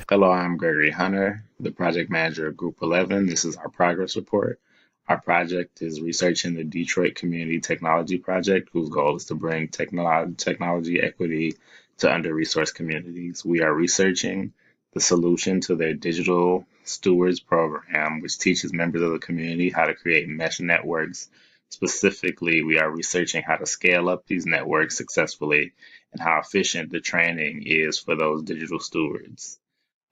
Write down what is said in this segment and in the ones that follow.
Hello, I'm Gregory Hunter, the project manager of Group 11. This is our progress report. Our project is researching the Detroit Community Technology Project, whose goal is to bring technology equity to under-resourced communities. We are researching the solution to their Digital Stewards program, which teaches members of the community how to create mesh networks. Specifically, we are researching how to scale up these networks successfully and how efficient the training is for those digital stewards.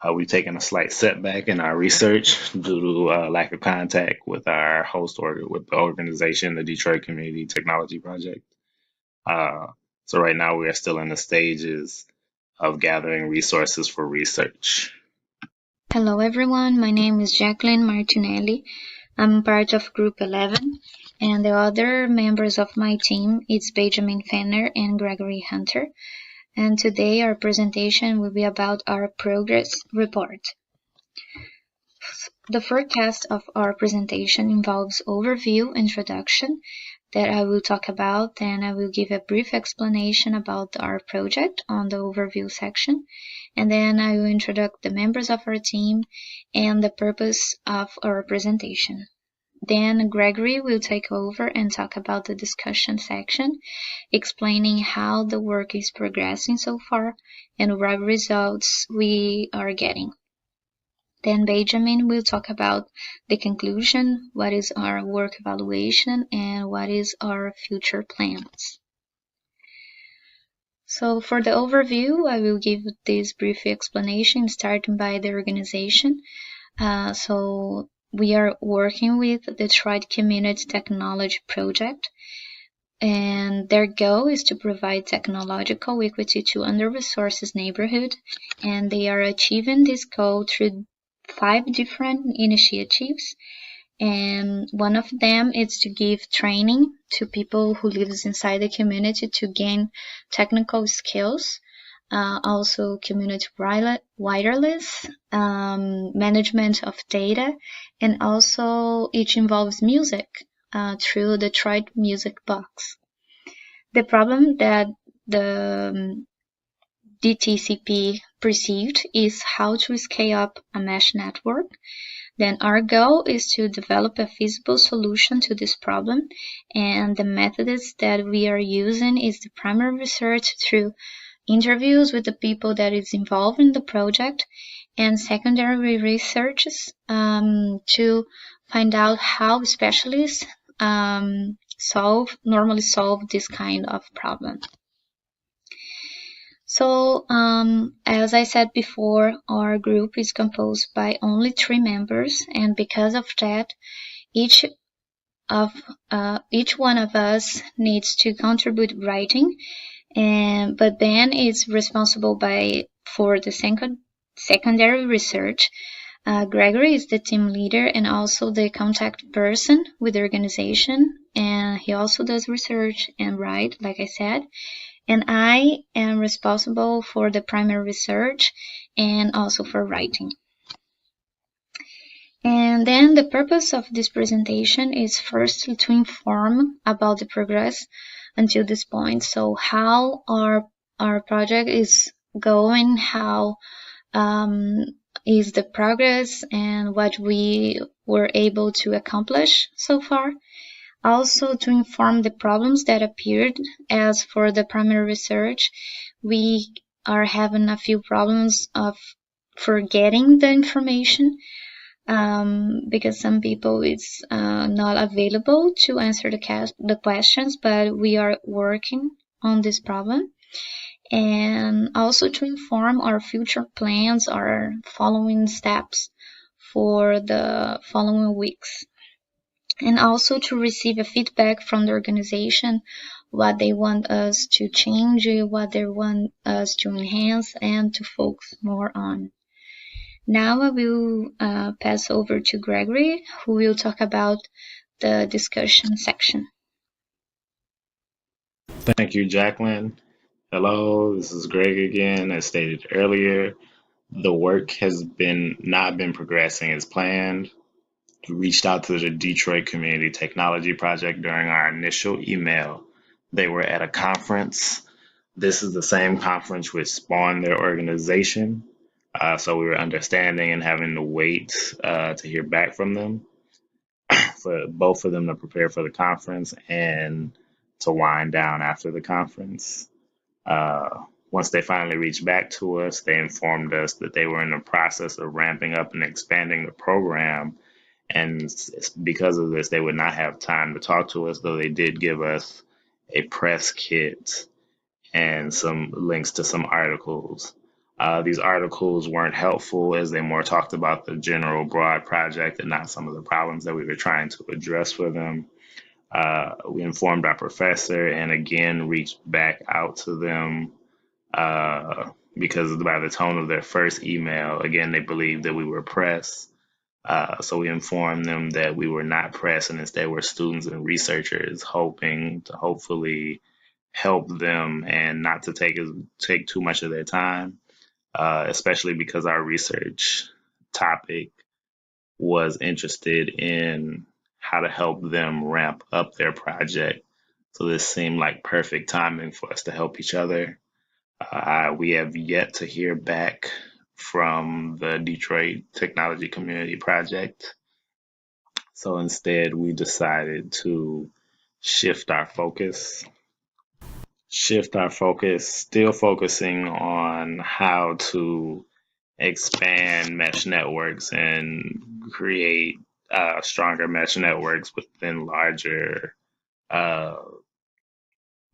We've taken a slight setback in our research due to lack of contact with our host or with the organization, the Detroit Community Technology Project. Uh, so right now we are still in the stages of gathering resources for research. Hello everyone, my name is Jacqueline Martinelli. I'm part of Group 11, and the other members of my team is Benjamin Fenner and Gregory Hunter. And today our presentation will be about our progress report. The forecast of our presentation involves overview, introduction, that I will talk about, then I will give a brief explanation about our project on the overview section, and then I will introduce the members of our team and the purpose of our presentation. Then Gregory will take over and talk about the discussion section, explaining how the work is progressing so far and what results we are getting. Then Benjamin will talk about the conclusion, what is our work evaluation, and what is our future plans. So for the overview, I will give this brief explanation starting by the organization. So we are working with the Detroit Community Technology Project, and their goal is to provide technological equity to under-resourced neighborhoods, and they are achieving this goal through 5 different initiatives, and one of them is to give training to people who live inside the community to gain technical skills, also community wireless, management of data, and also it involves music through the Detroit Music Box. The problem that the DTCP perceived is how to scale up a mesh network. Then our goal is to develop a feasible solution to this problem, and the methods that we are using is the primary research through interviews with the people that is involved in the project, and secondary researches to find out how specialists normally solve this kind of problem. So, as I said before, our group is composed by only 3 members, and because of that, each one of us needs to contribute writing, but Ben is responsible for the secondary research. Gregory is the team leader and also the contact person with the organization, and he also does research and write, like I said. And I am responsible for the primary research and also for writing. And then the purpose of this presentation is first to inform about the progress until this point. So how our project is going, how is the progress and what we were able to accomplish so far. Also to inform the problems that appeared. As for the primary research, we are having a few problems of forgetting the information because some people it's not available to answer the questions, but we are working on this problem. And also to inform our future plans, our following steps for the following weeks. And also to receive a feedback from the organization, what they want us to change, what they want us to enhance and to focus more on. Now I will pass over to Gregory, who will talk about the discussion section. Thank you, Jacqueline. Hello, this is Greg again. As stated earlier, the work has not been progressing as planned. We reached out to the Detroit Community Technology Project during our initial email. They were at a conference. This is the same conference which spawned their organization. So we were understanding and having to wait to hear back from them, for both of them to prepare for the conference and to wind down after the conference. Once they finally reached back to us, they informed us that they were in the process of ramping up and expanding the program. And because of this, they would not have time to talk to us, though they did give us a press kit and some links to some articles. These articles weren't helpful as they more talked about the general broad project and not some of the problems that we were trying to address for them. We informed our professor and again reached back out to them because by the tone of their first email, again, they believed that we were press. So we informed them that we were not press and instead we're students and researchers hoping to hopefully help them and not to take too much of their time, especially because our research topic was interested in how to help them ramp up their project. So this seemed like perfect timing for us to help each other. We have yet to hear back from the Detroit Technology Community Project. So instead, we decided to shift our focus, still focusing on how to expand mesh networks and create stronger mesh networks within uh,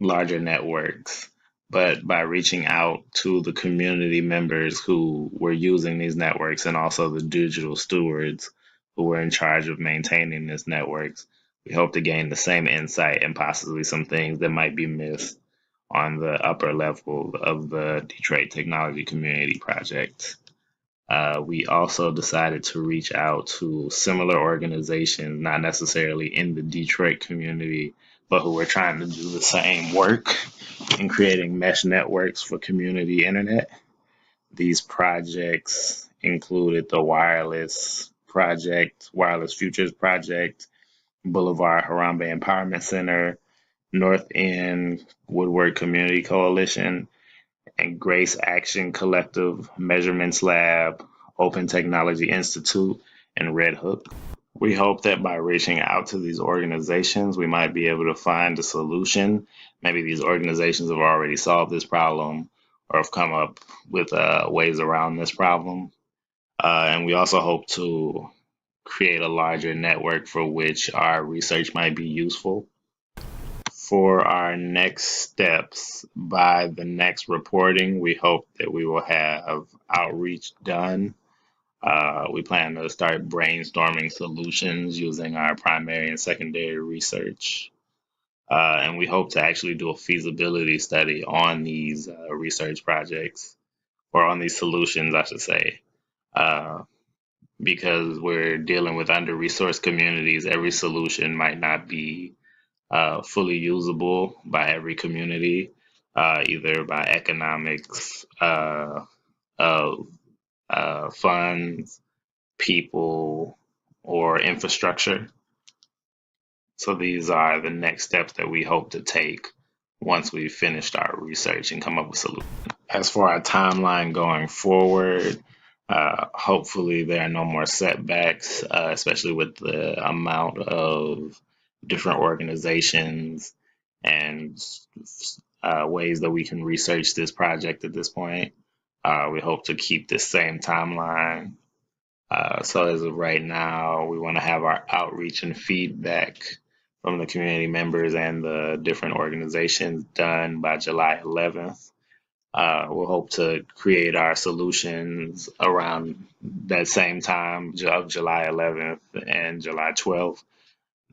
larger networks, but by reaching out to the community members who were using these networks and also the digital stewards who were in charge of maintaining these networks, we hope to gain the same insight and possibly some things that might be missed on the upper level of the Detroit Technology Community Project. We also decided to reach out to similar organizations, not necessarily in the Detroit community, but who were trying to do the same work in creating mesh networks for community internet. These projects included the Wireless Futures Project, Boulevard Harambe Empowerment Center, North End Woodward Community Coalition, and Grace Action Collective, Measurements Lab, Open Technology Institute, and Red Hook. We hope that by reaching out to these organizations, we might be able to find a solution. Maybe these organizations have already solved this problem or have come up with ways around this problem. And we also hope to create a larger network for which our research might be useful. For our next steps, by the next reporting, we hope that we will have outreach done. We plan to start brainstorming solutions using our primary and secondary research. And we hope to actually do a feasibility study on these research projects, or on these solutions, I should say. Uh, because we're dealing with under-resourced communities, every solution might not be fully usable by every community, either by economics, funds, people, or infrastructure. So these are the next steps that we hope to take once we've finished our research and come up with solutions. As for our timeline going forward, hopefully there are no more setbacks, especially with the amount of different organizations and ways that we can research this project at this point. We hope to keep this same timeline. So as of right now, we want to have our outreach and feedback from the community members and the different organizations done by July 11th. We'll hope to create our solutions around that same time of July 11th and July 12th.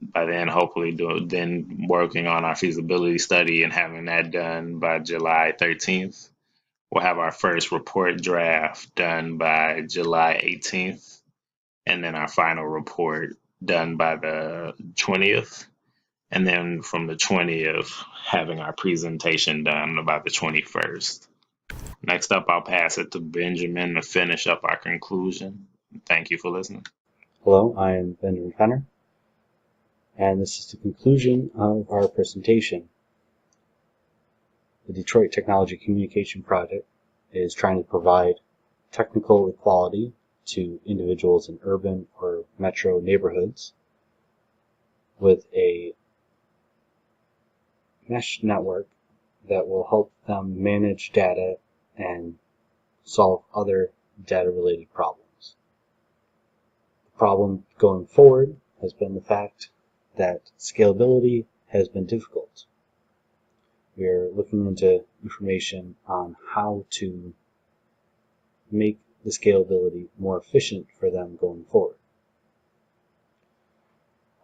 By then, hopefully, then working on our feasibility study and having that done by July 13th. We'll have our first report draft done by July 18th, and then our final report done by the 20th. And then from the 20th, having our presentation done about the 21st. Next up, I'll pass it to Benjamin to finish up our conclusion. Thank you for listening. Hello, I am Benjamin Fenner, and this is the conclusion of our presentation. The Detroit Technology Communication Project is trying to provide technical equality to individuals in urban or metro neighborhoods with a mesh network that will help them manage data and solve other data-related problems. The problem going forward has been the fact that scalability has been difficult. We are looking into information on how to make the scalability more efficient for them going forward.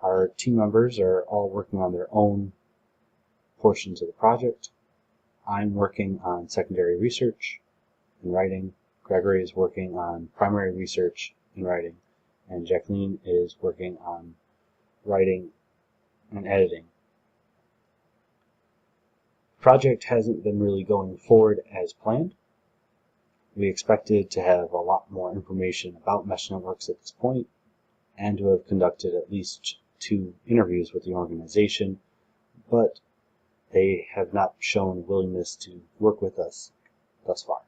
Our team members are all working on their own portions of the project. I'm working on secondary research and writing. Gregory is working on primary research and writing. And Jacqueline is working on writing and editing. The project hasn't been really going forward as planned. We expected to have a lot more information about mesh networks at this point and to have conducted at least 2 interviews with the organization, but they have not shown willingness to work with us thus far.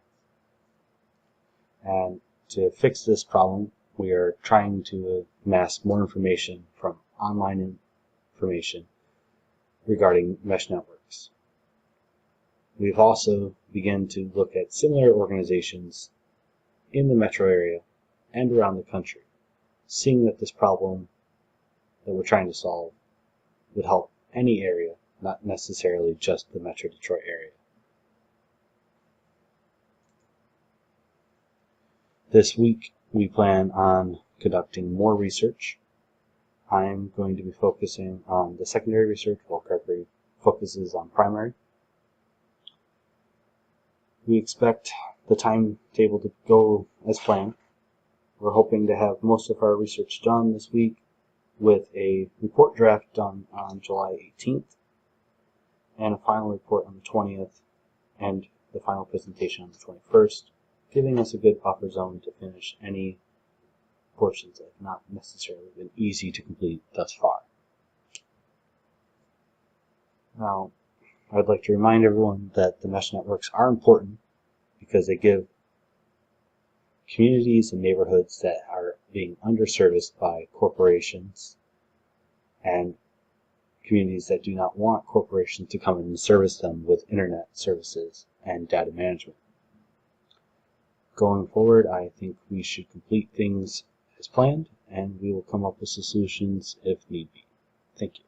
And to fix this problem, we are trying to amass more information from online information regarding mesh networks. We've also begun to look at similar organizations in the metro area and around the country, seeing that this problem that we're trying to solve would help any area, not necessarily just the Metro Detroit area. This week, we plan on conducting more research. I'm going to be focusing on the secondary research while Gregory focuses on primary. We expect the timetable to go as planned. We're hoping to have most of our research done this week with a report draft done on July 18th and a final report on the 20th and the final presentation on the 21st, giving us a good buffer zone to finish any portions that have not necessarily been easy to complete thus far. Now, I'd like to remind everyone that the mesh networks are important because they give communities and neighborhoods that are being underserviced by corporations and communities that do not want corporations to come in and service them with internet services and data management. Going forward, I think we should complete things as planned, and we will come up with solutions if need be. Thank you.